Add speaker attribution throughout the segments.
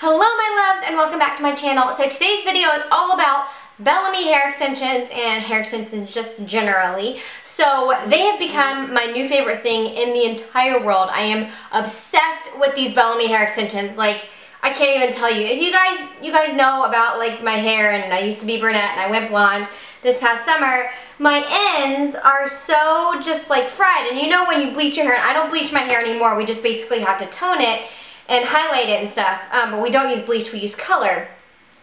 Speaker 1: Hello my loves and welcome back to my channel. So today's video is all about Bellamy hair extensions and hair extensions just generally. So they have become my new favorite thing in the entire world. I am obsessed with these Bellamy hair extensions. Like, I can't even tell you. If you guys know about like my hair, and I used to be brunette and I went blonde this past summer, my ends are so just like fried. And you know when you bleach your hair, and I don't bleach my hair anymore, we just basically have to tone it and highlight it and stuff, but we don't use bleach, we use color.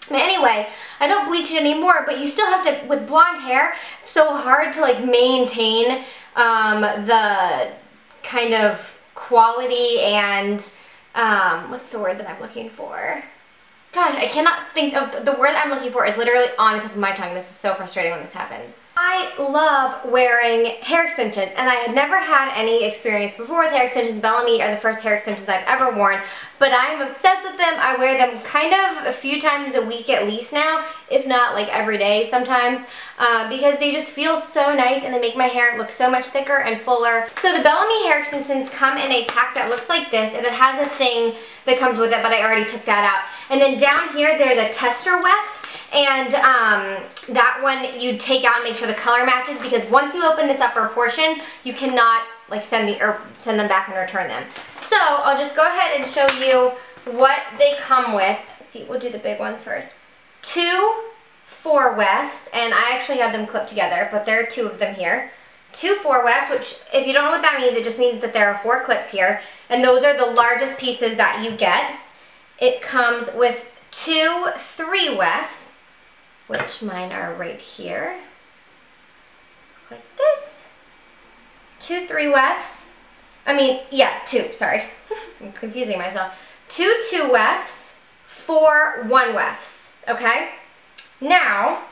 Speaker 1: But anyway, I don't bleach it anymore, but you still have to, with blonde hair, it's so hard to like maintain the kind of quality and, what's the word that I'm looking for? Gosh, I cannot think of, the word I'm looking for is literally on the tip of my tongue. This is so frustrating when this happens. I love wearing hair extensions, and I had never had any experience before with hair extensions. Bellamy are the first hair extensions I've ever worn, but I'm obsessed with them. I wear them kind of a few times a week at least now, if not like every day sometimes, because they just feel so nice and they make my hair look so much thicker and fuller. So the Bellamy hair extensions come in a pack that looks like this, and it has a thing that comes with it, but I already took that out. And then down here there's a tester weft, and that one you take out and make sure the color matches, because once you open this upper portion, you cannot like send them back and return them. So I'll just go ahead and show you what they come with. Let's see, we'll do the big ones first. 2 4 wefts, and I actually have them clipped together, but there are 2 of them here. 2 4 wefts, which if you don't know what that means, it just means that there are 4 clips here, and those are the largest pieces that you get. It comes with 2 3 wefts, which mine are right here, like this. 2 3 wefts. I mean, yeah, 2, sorry. I'm confusing myself. 2 2 wefts, 4 1 wefts, okay? Now,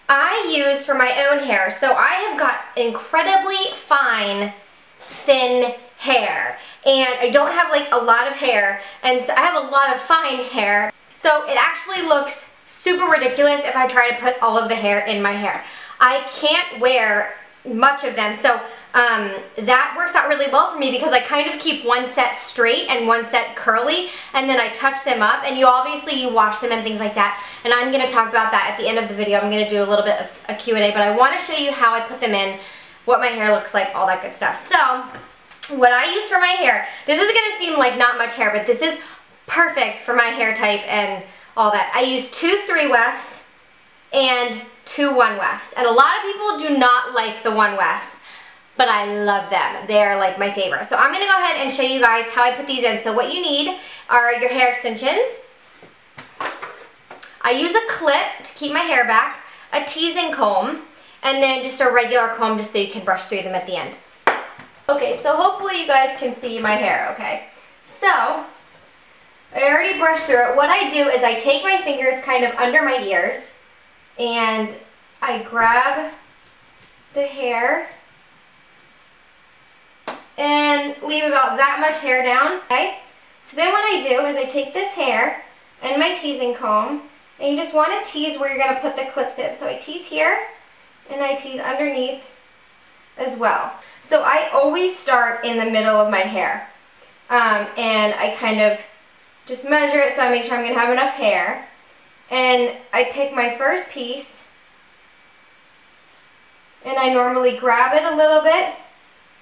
Speaker 1: I use for my own hair, so I have got incredibly fine, thin hair, and I don't have like a lot of hair, and so I have a lot of fine hair, so it actually looks super ridiculous if I try to put all of the hair in my hair. I can't wear much of them, so that works out really well for me because I kind of keep one set straight and one set curly, and then I touch them up, and you wash them and things like that, and I'm going to talk about that at the end of the video. I'm going to do a little bit of a Q&A, but I want to show you how I put them in, what my hair looks like, all that good stuff. So, what I use for my hair, this is going to seem like not much hair, but this is perfect for my hair type and all that. I use 2 3 wefts and 2 1 wefts, and a lot of people do not like the 1 wefts, but I love them. They're like my favorite. So I'm going to go ahead and show you guys how I put these in. So what you need are your hair extensions. I use a clip to keep my hair back, a teasing comb, and then just a regular comb just so you can brush through them at the end. Okay, so hopefully you guys can see my hair, okay? So, I already brushed through it. What I do is I take my fingers kind of under my ears, and I grab the hair and leave about that much hair down, okay? So then what I do is I take this hair and my teasing comb, and you just want to tease where you're going to put the clips in. So I tease here, and I tease underneath as well. So I always start in the middle of my hair, and I kind of just measure it so I make sure I'm going to have enough hair, and I pick my first piece, and I normally grab it a little bit,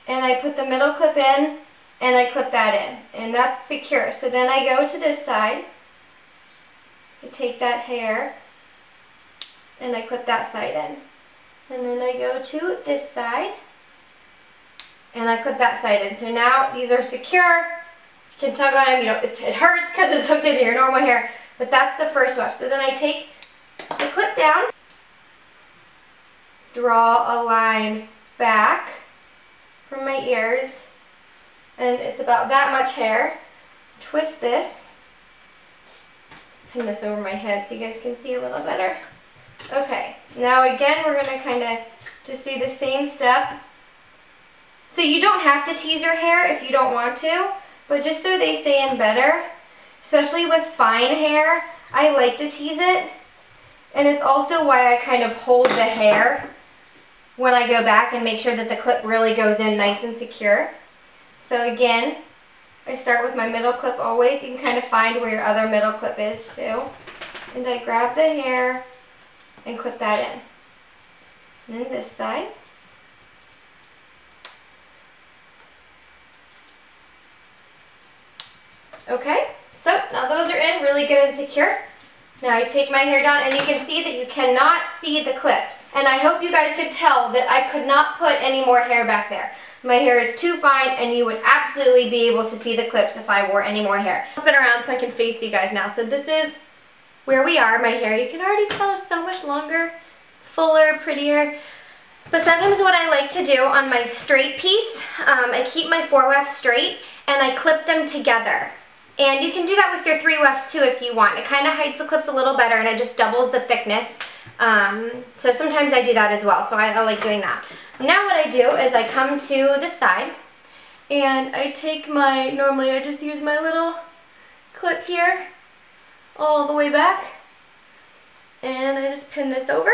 Speaker 1: and I put the middle clip in, and I clip that in, and that's secure. So then I go to this side, I take that hair, and I clip that side in, and then I go to this side, and I clip that side in. So now these are secure. You can tug on them, you know, it hurts because it's hooked into your normal hair, but that's the first weft. So then I take the clip down, draw a line back from my ears, and it's about that much hair. Twist this, pin this over my head so you guys can see a little better. Okay, now again we're going to kind of just do the same step. So you don't have to tease your hair if you don't want to, but just so they stay in better, especially with fine hair, I like to tease it. And it's also why I kind of hold the hair when I go back and make sure that the clip really goes in nice and secure. So again, I start with my middle clip always. You can kind of find where your other middle clip is too. And I grab the hair and clip that in. And then this side. Okay, so now those are in really good and secure. Now I take my hair down and you can see that you cannot see the clips. And I hope you guys could tell that I could not put any more hair back there. My hair is too fine and you would absolutely be able to see the clips if I wore any more hair. I'll spin around so I can face you guys now. So this is where we are. My hair, you can already tell, is so much longer, fuller, prettier. But sometimes what I like to do on my straight piece, I keep my 4 wefts straight and I clip them together. And you can do that with your 3 wefts too if you want. It kind of hides the clips a little better and it just doubles the thickness. So sometimes I do that as well, so I like doing that. Now what I do is I come to this side and I take my, normally I just use my little clip here all the way back and I just pin this over.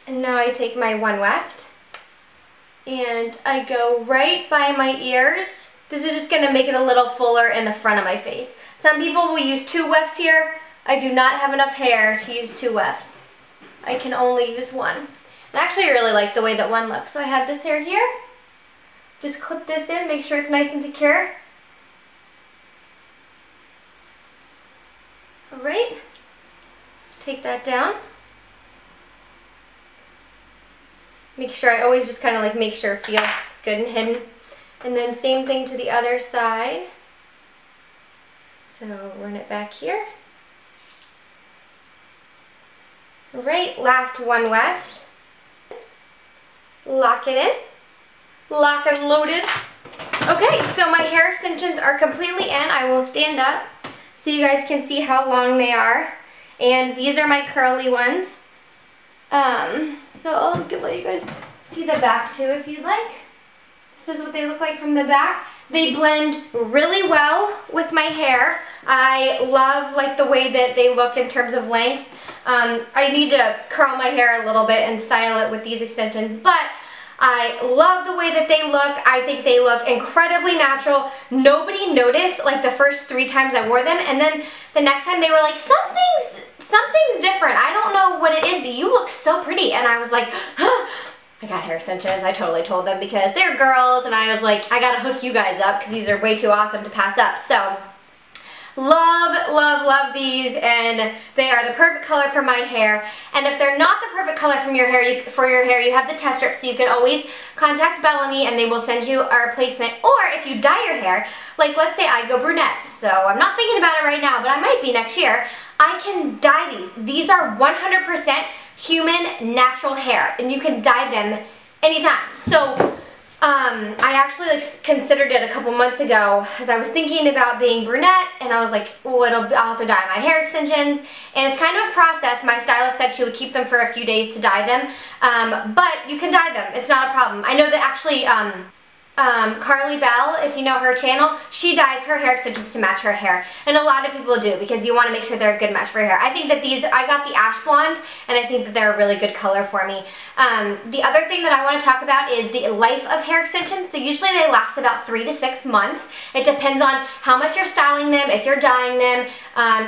Speaker 1: And now I take my 1 weft and I go right by my ears. This is just going to make it a little fuller in the front of my face. Some people will use 2 wefts here. I do not have enough hair to use 2 wefts. I can only use 1. And actually I really like the way that 1 looks. So I have this hair here. Just clip this in, make sure it's nice and secure. Alright. Take that down. Make sure, I always just kind of like make sure it feels good and hidden. And then same thing to the other side. So run it back here. Right, last 1 weft. Lock it in. Lock and loaded. Okay, so my hair extensions are completely in. I will stand up so you guys can see how long they are. And these are my curly ones. So I'll let you guys see the back too if you'd like. This is what they look like from the back. They blend really well with my hair. I love like the way that they look in terms of length. I need to curl my hair a little bit and style it with these extensions, but I love the way that they look. I think they look incredibly natural. Nobody noticed like the first 3 times I wore them, and then the next time they were like, something's different. I don't know what it is, but you look so pretty. And I was like, huh. I got hair extensions. I totally told them because they're girls, and I was like, I gotta hook you guys up because these are way too awesome to pass up. So love, love, love these, and they are the perfect color for my hair. And if they're not the perfect color from your hair, you have the test strips, so you can always contact Bellamy and they will send you a replacement. Or if you dye your hair, like let's say I go brunette, so I'm not thinking about it right now, but I might be next year, I can dye these. These are 100% human natural hair, and you can dye them anytime. So I actually considered it a couple months ago as I was thinking about being brunette, and I was like, oh, I'll have to dye my hair extensions, and it's kind of a process. My stylist said she would keep them for a few days to dye them, but you can dye them. It's not a problem. I know that actually Carly Bell, if you know her channel, she dyes her hair extensions to match her hair, and a lot of people do because you want to make sure they're a good match for your hair. I think that these, I got the ash blonde, and I think that they're a really good color for me. The other thing that I want to talk about is the life of hair extensions. So usually they last about 3 to 6 months. It depends on how much you're styling them, if you're dyeing them,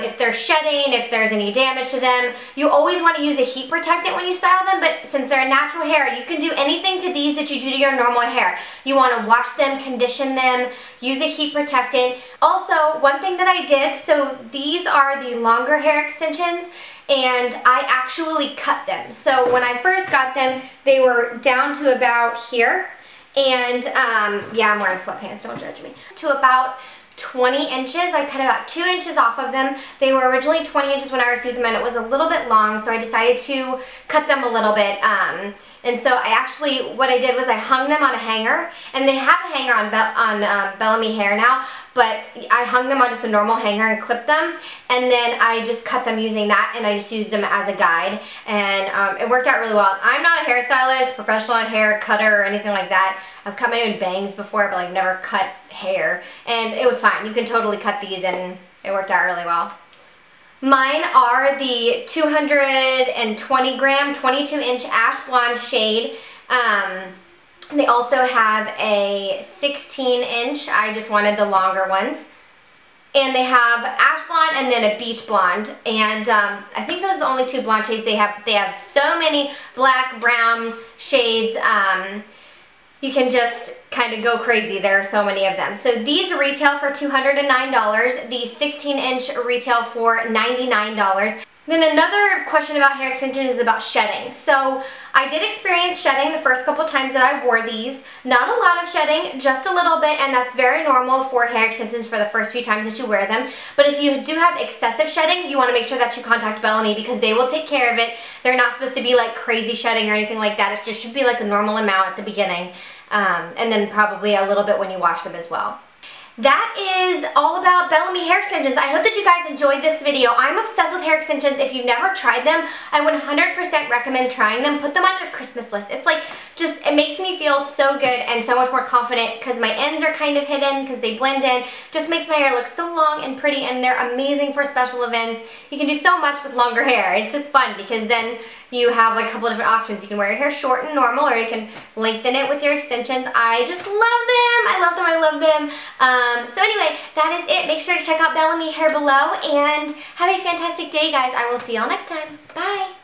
Speaker 1: if they're shedding, if there's any damage to them. You always want to use a heat protectant when you style them, but since they're natural hair, you can do anything to these that you do to your normal hair. You want to wash them, condition them, use a heat protectant. Also, one thing that I did, so these are the longer hair extensions, and I actually cut them. So when I first got them, they were down to about here, and yeah, I'm wearing sweatpants, don't judge me, to about 20 inches. I cut about 2 inches off of them. They were originally 20 inches when I received them, and it was a little bit long, so I decided to cut them a little bit. And so I actually, what I did was I hung them on a hanger, and they have a hanger on Bellamy hair now, but I hung them on just a normal hanger and clipped them, and then I just cut them using that, and I just used them as a guide, and it worked out really well. I'm not a hairstylist, professional hair cutter, or anything like that. I've cut my own bangs before, but like never cut hair, and it was fine. You can totally cut these, and it worked out really well. Mine are the 220 gram, 22 inch ash blonde shade. They also have a 16-inch. I just wanted the longer ones. And they have ash blonde and then a beach blonde. And I think those are the only two blonde shades they have. They have so many black, brown shades. You can just kind of go crazy. There are so many of them. So these retail for $209. The 16-inch retail for $99. Then another question about hair extensions is about shedding. So I did experience shedding the first couple times that I wore these. Not a lot of shedding, just a little bit, and that's very normal for hair extensions for the first few times that you wear them. But if you do have excessive shedding, you want to make sure that you contact Bellamy because they will take care of it. They're not supposed to be like crazy shedding or anything like that. It just should be like a normal amount at the beginning, and then probably a little bit when you wash them as well. That is all about Bellamy hair extensions. I hope that you guys enjoyed this video. I'm obsessed with hair extensions. If you've never tried them, I would 100% recommend trying them. Put them on your Christmas list. It's like, it makes me feel so good and so much more confident because my ends are kind of hidden because they blend in. Just makes my hair look so long and pretty, and they're amazing for special events. You can do so much with longer hair. It's just fun because then you have like a couple of different options. You can wear your hair short and normal, or you can lengthen it with your extensions. I just love them. I love them. I love them. So anyway, that is it. Make sure to check out Bellamy hair below, and have a fantastic day, guys. I will see y'all next time. Bye.